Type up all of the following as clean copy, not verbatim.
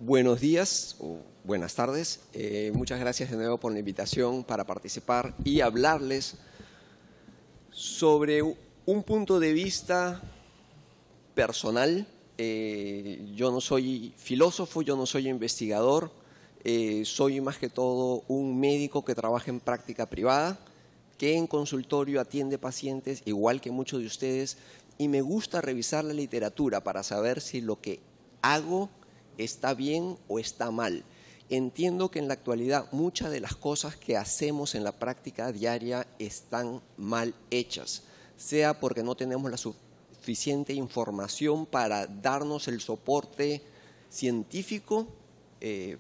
Buenos días o buenas tardes. Muchas gracias de nuevo por la invitación para participar y hablarles sobre un punto de vista personal. Yo no soy filósofo, yo no soy investigador, soy más que todo un médico que trabaja en práctica privada, que en consultorio atiende pacientes igual que muchos de ustedes, y me gusta revisar la literatura para saber si lo que hago está bien o está mal. Entiendo que en la actualidad muchas de las cosas que hacemos en la práctica diaria están mal hechas, sea porque no tenemos la suficiente información para darnos el soporte científico de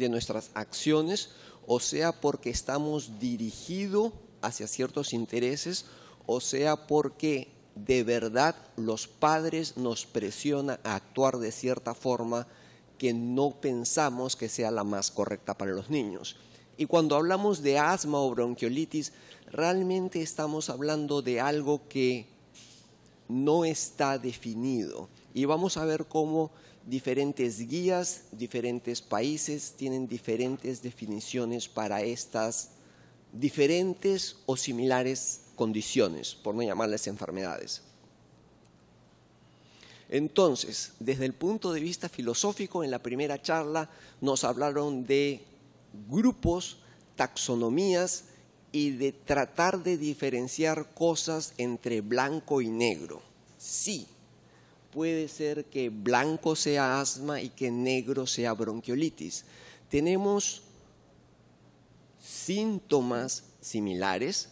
nuestras acciones, o sea porque estamos dirigidos hacia ciertos intereses, o sea porque de verdad los padres nos presionan a actuar de cierta forma que no pensamos que sea la más correcta para los niños. Y cuando hablamos de asma o bronquiolitis, realmente estamos hablando de algo que no está definido. Y vamos a ver cómo diferentes guías, diferentes países tienen diferentes definiciones para estas diferentes o similares condiciones, por no llamarles enfermedades. Entonces, desde el punto de vista filosófico, en la primera charla nos hablaron de grupos, taxonomías y de tratar de diferenciar cosas entre blanco y negro. Sí, puede ser que blanco sea asma y que negro sea bronquiolitis. Tenemos síntomas similares,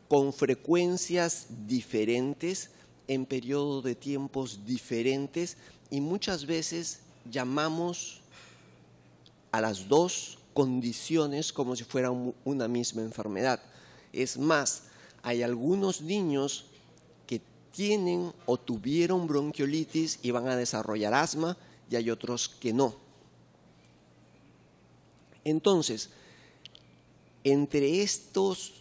con frecuencias diferentes, en periodos de tiempos diferentes, y muchas veces llamamos a las dos condiciones como si fueran una misma enfermedad. Es más, hay algunos niños que tienen o tuvieron bronquiolitis y van a desarrollar asma, y hay otros que no. Entonces, entre estas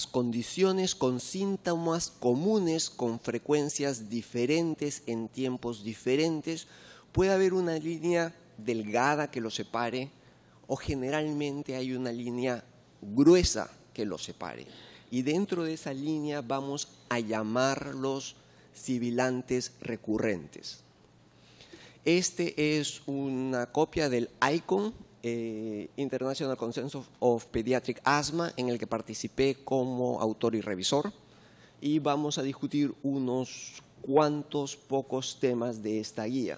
condiciones con síntomas comunes, con frecuencias diferentes en tiempos diferentes, puede haber una línea delgada que los separe, o generalmente hay una línea gruesa que los separe. Y dentro de esa línea vamos a llamarlos sibilantes recurrentes. Este es una copia del ICON, International Consensus of Pediatric Asthma, en el que participé como autor y revisor, y vamos a discutir unos cuantos pocos temas de esta guía.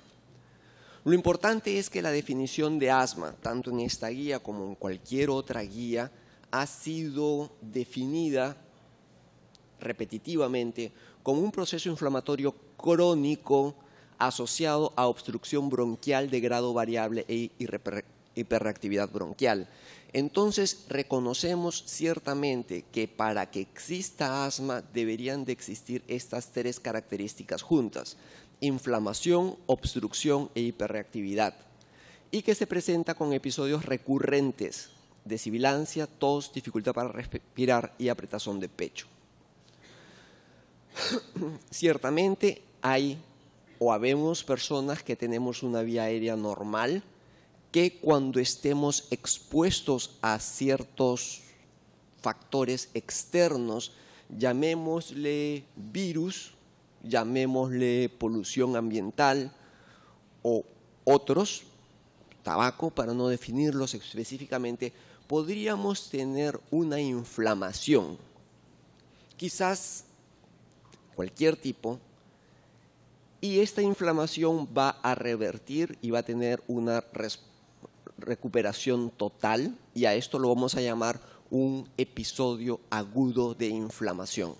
Lo importante es que la definición de asma, tanto en esta guía como en cualquier otra guía, ha sido definida repetitivamente como un proceso inflamatorio crónico asociado a obstrucción bronquial de grado variable e hiperreactividad bronquial. Entonces, reconocemos ciertamente que para que exista asma deberían de existir estas tres características juntas: inflamación, obstrucción e hiperreactividad, y que se presenta con episodios recurrentes de sibilancia, tos, dificultad para respirar y apretazón de pecho. Ciertamente habemos personas que tenemos una vía aérea normal, que cuando estemos expuestos a ciertos factores externos, llamémosle virus, llamémosle polución ambiental o otros, tabaco para no definirlos específicamente, podríamos tener una inflamación, quizás cualquier tipo, y esta inflamación va a revertir y va a tener una recuperación total, y a esto lo vamos a llamar un episodio agudo de inflamación.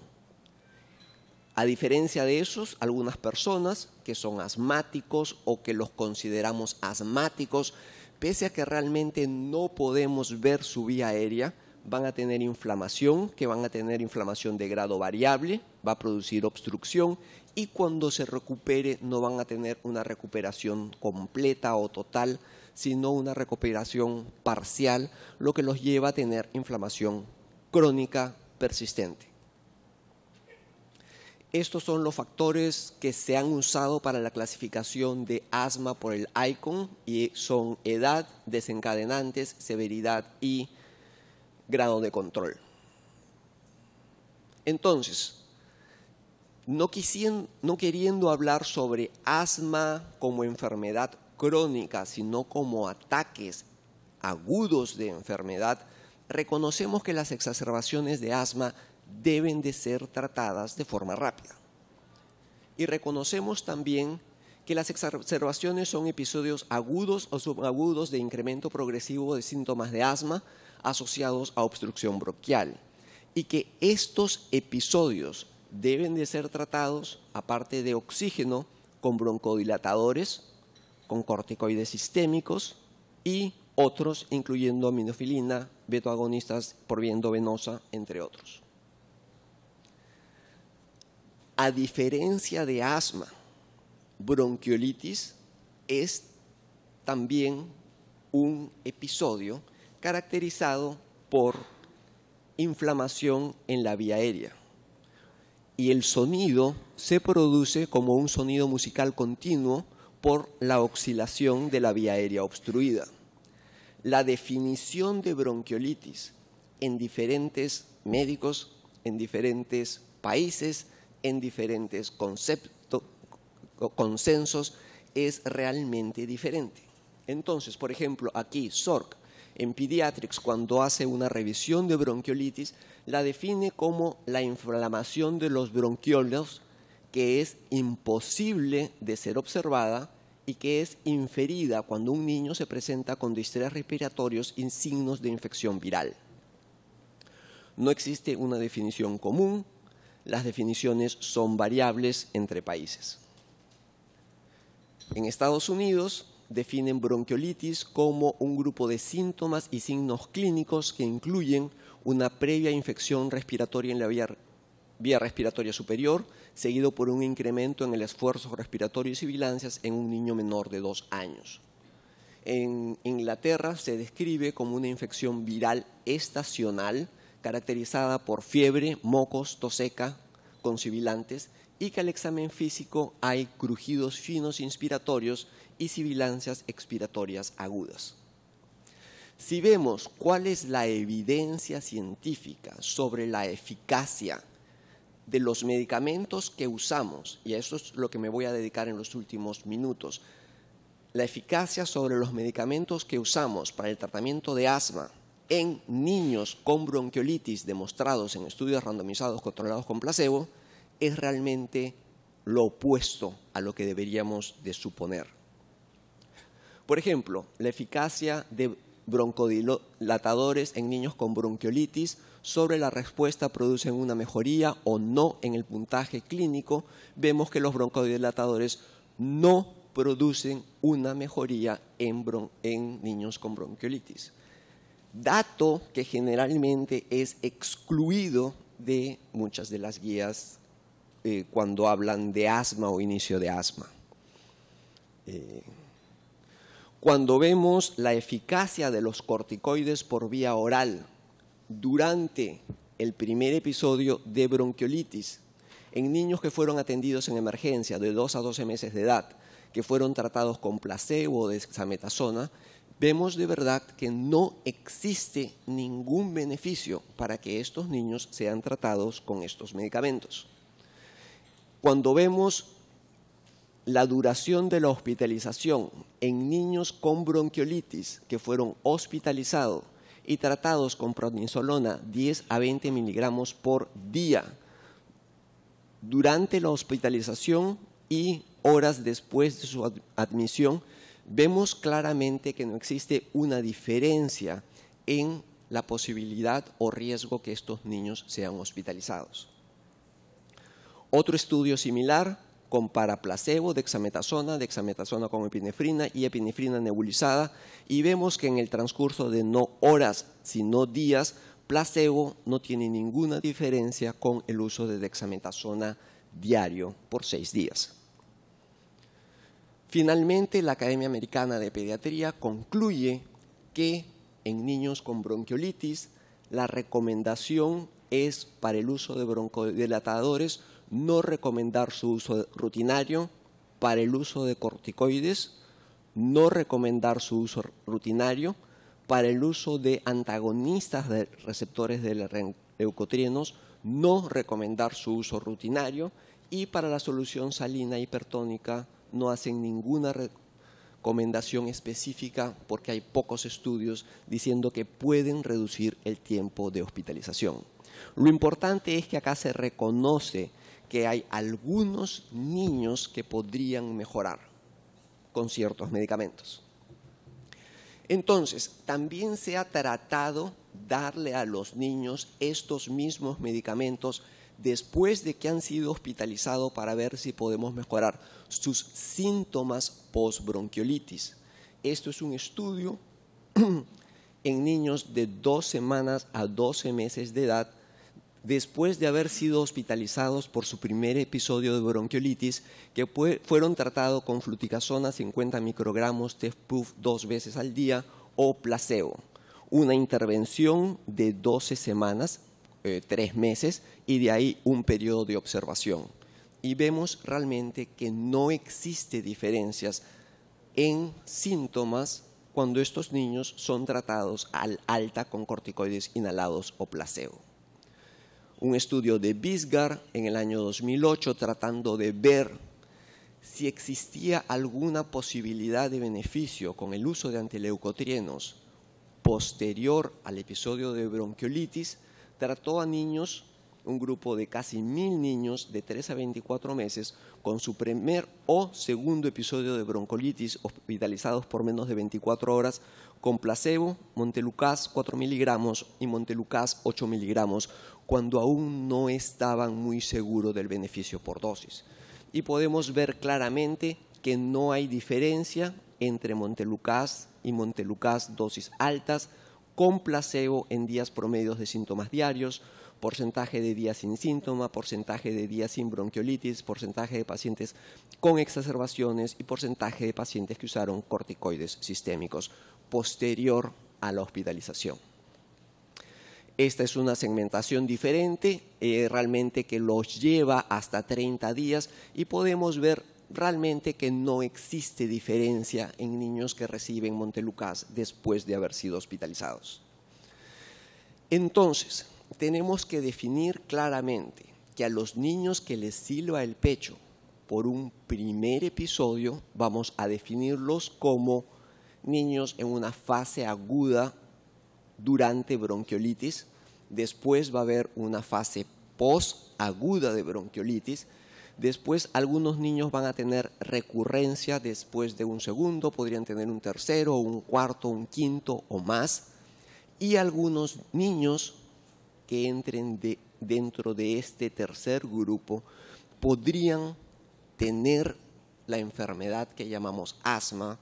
A diferencia de esos, algunas personas que son asmáticos o que los consideramos asmáticos, pese a que realmente no podemos ver su vía aérea, van a tener inflamación, que van a tener inflamación de grado variable, va a producir obstrucción, y cuando se recupere no van a tener una recuperación completa o total, sino una recuperación parcial, lo que los lleva a tener inflamación crónica persistente. Estos son los factores que se han usado para la clasificación de asma por el ICON y son edad, desencadenantes, severidad y grado de control. Entonces, no queriendo hablar sobre asma como enfermedad crónica, sino como ataques agudos de enfermedad, reconocemos que las exacerbaciones de asma deben de ser tratadas de forma rápida. Y reconocemos también que las exacerbaciones son episodios agudos o subagudos de incremento progresivo de síntomas de asma asociados a obstrucción bronquial y que estos episodios deben de ser tratados, aparte de oxígeno, con broncodilatadores, con corticoides sistémicos y otros, incluyendo aminofilina, betoagonistas por vía endovenosa, entre otros. A diferencia de asma, bronquiolitis es también un episodio caracterizado por inflamación en la vía aérea. Y el sonido se produce como un sonido musical continuo por la oscilación de la vía aérea obstruida. La definición de bronquiolitis en diferentes médicos, en diferentes países, en diferentes consensos, es realmente diferente. Entonces, por ejemplo, aquí Sork, en Pediatrics, cuando hace una revisión de bronquiolitis, la define como la inflamación de los bronquiolos que es imposible de ser observada y que es inferida cuando un niño se presenta con distrés respiratorios y signos de infección viral. No existe una definición común, las definiciones son variables entre países. En Estados Unidos definen bronquiolitis como un grupo de síntomas y signos clínicos que incluyen una previa infección respiratoria en la vía respiratoria superior, seguido por un incremento en el esfuerzo respiratorio y sibilancias en un niño menor de 2 años. En Inglaterra se describe como una infección viral estacional caracterizada por fiebre, mocos, tos seca con sibilantes y que al examen físico hay crujidos finos inspiratorios y sibilancias expiratorias agudas. Si vemos cuál es la evidencia científica sobre la eficacia de los medicamentos que usamos, y a eso es lo que me voy a dedicar en los últimos minutos, la eficacia sobre los medicamentos que usamos para el tratamiento de asma en niños con bronquiolitis demostrados en estudios randomizados controlados con placebo, es realmente lo opuesto a lo que deberíamos de suponer. Por ejemplo, la eficacia de broncodilatadores en niños con bronquiolitis sobre la respuesta producen una mejoría o no en el puntaje clínico. Vemos que los broncodilatadores no producen una mejoría en niños con bronquiolitis. Dato que generalmente es excluido de muchas de las guías cuando hablan de asma o inicio de asma. Cuando vemos la eficacia de los corticoides por vía oral durante el primer episodio de bronquiolitis en niños que fueron atendidos en emergencia de 2 a 12 meses de edad, que fueron tratados con placebo o dexametasona, vemos de verdad que no existe ningún beneficio para que estos niños sean tratados con estos medicamentos. Cuando vemos la duración de la hospitalización en niños con bronquiolitis que fueron hospitalizados y tratados con prednisolona 10 a 20 miligramos por día durante la hospitalización y horas después de su admisión, vemos claramente que no existe una diferencia en la posibilidad o riesgo que estos niños sean hospitalizados. Otro estudio similar compara placebo, dexametasona con epinefrina y epinefrina nebulizada y vemos que en el transcurso de no horas, sino días, placebo no tiene ninguna diferencia con el uso de dexametasona diario por 6 días. Finalmente, la Academia Americana de Pediatría concluye que en niños con bronquiolitis la recomendación es para el uso de broncodilatadores no recomendar su uso rutinario para el uso de corticoides, no recomendar su uso rutinario para el uso de antagonistas de receptores de leucotrienos, no recomendar su uso rutinario, y para la solución salina hipertónica no hacen ninguna recomendación específica porque hay pocos estudios diciendo que pueden reducir el tiempo de hospitalización. Lo importante es que acá se reconoce que hay algunos niños que podrían mejorar con ciertos medicamentos. Entonces, también se ha tratado darle a los niños estos mismos medicamentos después de que han sido hospitalizados para ver si podemos mejorar sus síntomas post-bronquiolitis. Esto es un estudio en niños de 2 semanas a 12 meses de edad después de haber sido hospitalizados por su primer episodio de bronquiolitis, que fueron tratados con fluticasona 50 microgramos, Tef-Puf 2 veces al día o placebo. Una intervención de 12 semanas, 3 meses, y de ahí un periodo de observación. Y vemos realmente que no existe diferencias en síntomas cuando estos niños son tratados al alta con corticoides inhalados o placebo. Un estudio de Bisgar en el año 2008 tratando de ver si existía alguna posibilidad de beneficio con el uso de antileucotrienos posterior al episodio de bronquiolitis, trató a niños, un grupo de casi 1000 niños de 3 a 24 meses con su primer o segundo episodio de bronquiolitis hospitalizados por menos de 24 horas con placebo, Montelukast 4 miligramos y Montelukast 8 miligramos, cuando aún no estaban muy seguros del beneficio por dosis. Y podemos ver claramente que no hay diferencia entre Montelukast y Montelukast dosis altas con placebo en días promedios de síntomas diarios, porcentaje de días sin síntoma, porcentaje de días sin bronquiolitis, porcentaje de pacientes con exacerbaciones y porcentaje de pacientes que usaron corticoides sistémicos posterior a la hospitalización. Esta es una segmentación diferente, realmente que los lleva hasta 30 días y podemos ver realmente que no existe diferencia en niños que reciben Montelukast después de haber sido hospitalizados. Entonces, tenemos que definir claramente que a los niños que les silba el pecho por un primer episodio, vamos a definirlos como niños en una fase aguda durante bronquiolitis. Después va a haber una fase post-aguda de bronquiolitis. Después algunos niños van a tener recurrencia después de un segundo, podrían tener un tercero, un cuarto, un quinto o más. Y algunos niños que entren dentro de este tercer grupo podrían tener la enfermedad que llamamos asma.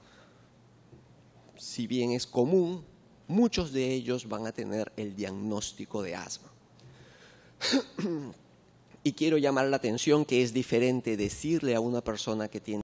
Si bien es común, muchos de ellos van a tener el diagnóstico de asma. Y quiero llamar la atención que es diferente decirle a una persona que tiene